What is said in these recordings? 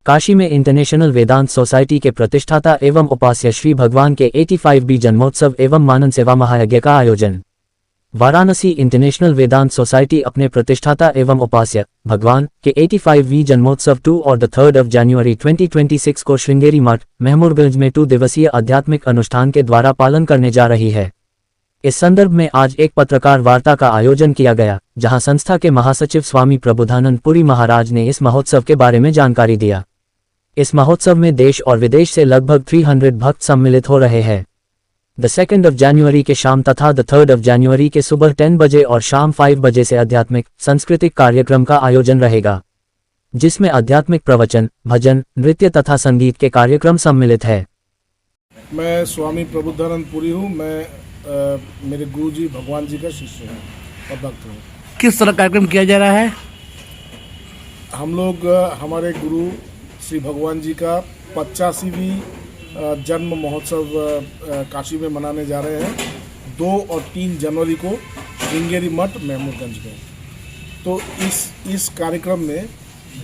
काशी में इंटरनेशनल वेदांत सोसाइटी के प्रतिष्ठाता एवं उपास्य श्री भगवान के 85वीं जन्मोत्सव एवं मानन सेवा महायज्ञ का आयोजन। वाराणसी इंटरनेशनल वेदांत सोसाइटी अपने प्रतिष्ठाता एवं उपास्य भगवान के 85वीं जन्मोत्सव 2 और 3 जनवरी 2026 को श्रृंगेरी मठ महमूरगंज में 2 दिवसीय आध्यात्मिक अनुष्ठान के द्वारा पालन करने जा रही है। इस संदर्भ में आज एक पत्रकार वार्ता का आयोजन किया गया, जहां संस्था के महासचिव स्वामी प्रबोधानंद पुरी महाराज ने इस महोत्सव के बारे में जानकारी दिया। इस महोत्सव में देश और विदेश से लगभग 300 भक्त सम्मिलित हो रहे हैं। 2 जनवरी के शाम तथा 3 जनवरी के सुबह 10 बजे और शाम 5 बजे से आध्यात्मिक सांस्कृतिक कार्यक्रम का आयोजन रहेगा, जिसमें आध्यात्मिक प्रवचन, भजन, नृत्य तथा संगीत के कार्यक्रम सम्मिलित है। मैं स्वामी प्रबोधानंद पुरी हूँ। मैं मेरे गुरु जी भगवान जी का शिष्य हूँ और भक्त हूँ। किस तरह कार्यक्रम किया जा रहा है? हम लोग हमारे गुरु श्री भगवान जी का 85वीं जन्म महोत्सव काशी में मनाने जा रहे हैं 2 और 3 जनवरी को श्रृंगेरी मठ महमूदगंज में। तो इस कार्यक्रम में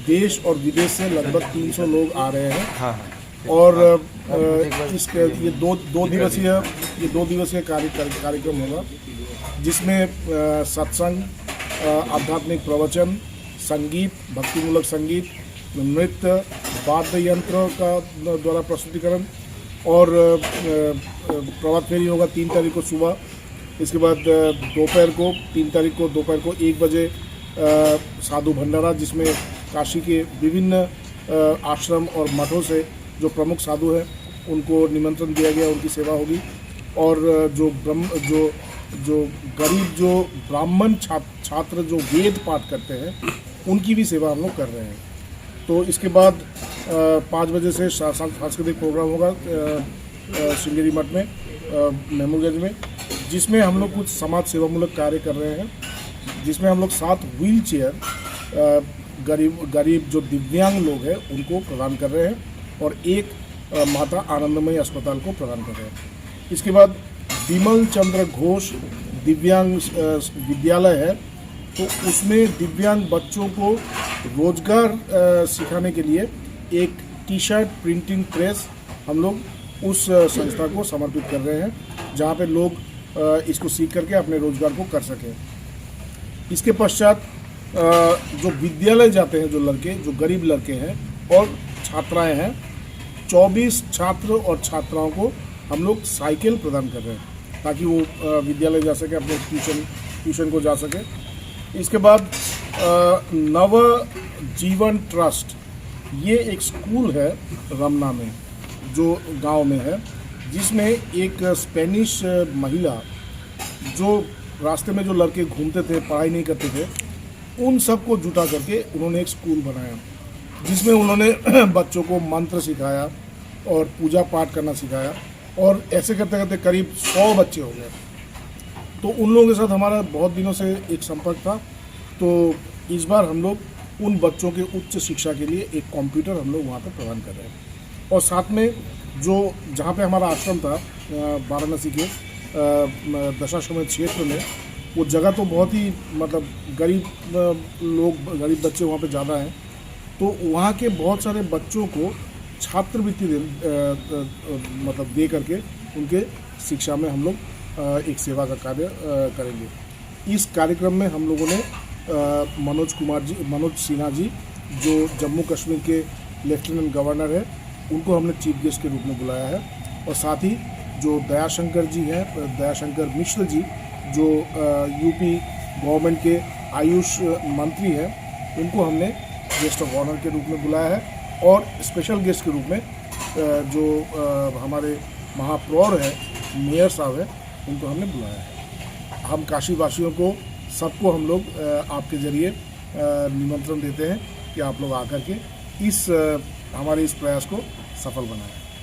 देश और विदेश से लगभग 300 लोग आ रहे हैं। हाँ। और ये दो दिवसीय कार्यक्रम होगा, जिसमें सत्संग, आध्यात्मिक प्रवचन, संगीत, भक्तिमूलक संगीत, नृत्य, वाद्य यंत्र का द्वारा प्रस्तुतिकरण और प्रभात फेरी होगा 3 तारीख को सुबह। इसके बाद दोपहर को 3 तारीख को दोपहर को 1 बजे साधु भंडारा, जिसमें काशी के विभिन्न आश्रम और मठों से जो प्रमुख साधु हैं उनको निमंत्रण दिया गया, उनकी सेवा होगी। और जो गरीब जो ब्राह्मण छात्र जो वेद पाठ करते हैं उनकी भी सेवा हम लोग कर रहे हैं। तो इसके बाद 5 बजे से सांस्कृतिक प्रोग्राम होगा श्रृंगेरी मठ में महमूदगंज में, जिसमें हम लोग कुछ समाज सेवामूलक कार्य कर रहे हैं, जिसमें हम लोग 7 व्हील चेयर गरीब जो दिव्यांग लोग हैं उनको प्रदान कर रहे हैं और 1 माता आनंदमयी अस्पताल को प्रदान कर रहे हैं। इसके बाद विमल चंद्र घोष दिव्यांग विद्यालय है, तो उसमें दिव्यांग बच्चों को रोजगार सिखाने के लिए एक टी-शर्ट प्रिंटिंग प्रेस हम लोग उस संस्था को समर्पित कर रहे हैं, जहाँ पे लोग इसको सीख करके अपने रोजगार को कर सकें। इसके पश्चात जो विद्यालय जाते हैं, जो लड़के, जो गरीब लड़के हैं और छात्राएं हैं, 24 छात्र और छात्राओं को हम लोग साइकिल प्रदान कर रहे हैं, ताकि वो विद्यालय जा सके, अपने ट्यूशन को जा सके। इसके बाद नव जीवन ट्रस्ट, ये एक स्कूल है रमना में, जो गांव में है, जिसमें एक स्पेनिश महिला, जो रास्ते में जो लड़के घूमते थे, पढ़ाई नहीं करते थे, उन सबको जुटा करके उन्होंने एक स्कूल बनाया, जिसमें उन्होंने बच्चों को मंत्र सिखाया और पूजा पाठ करना सिखाया, और ऐसे करते करते करीब 100 बच्चे हो गए। तो उन लोगों के साथ हमारा बहुत दिनों से एक संपर्क था। तो इस बार हम लोग उन बच्चों के उच्च शिक्षा के लिए एक कंप्यूटर हम लोग वहाँ पर प्रदान कर रहे हैं। और साथ में जो जहाँ पे हमारा आश्रम था वाराणसी के दशाश्वमेध क्षेत्र में, वो जगह तो बहुत ही मतलब गरीब बच्चे वहाँ पे ज़्यादा हैं, तो वहाँ के बहुत सारे बच्चों को छात्रवृत्ति मतलब दे करके उनके शिक्षा में हम लोग एक सेवा का कार्य करेंगे। इस कार्यक्रम में हम लोगों ने मनोज सिन्हा जी, जो जम्मू कश्मीर के लेफ्टिनेंट गवर्नर है, उनको हमने चीफ गेस्ट के रूप में बुलाया है। और साथ ही जो दयाशंकर जी हैं, दयाशंकर मिश्र जी, जो यूपी गवर्नमेंट के आयुष मंत्री हैं, उनको हमने गेस्ट ऑफ ऑनर के रूप में बुलाया है। और स्पेशल गेस्ट के रूप में जो हमारे महापौर है, मेयर साहब है, उनको हमने बुलाया है। हम काशी वासियों को सबको हम लोग आपके ज़रिए निमंत्रण देते हैं कि आप लोग आकर के हमारे इस प्रयास को सफल बनाएं।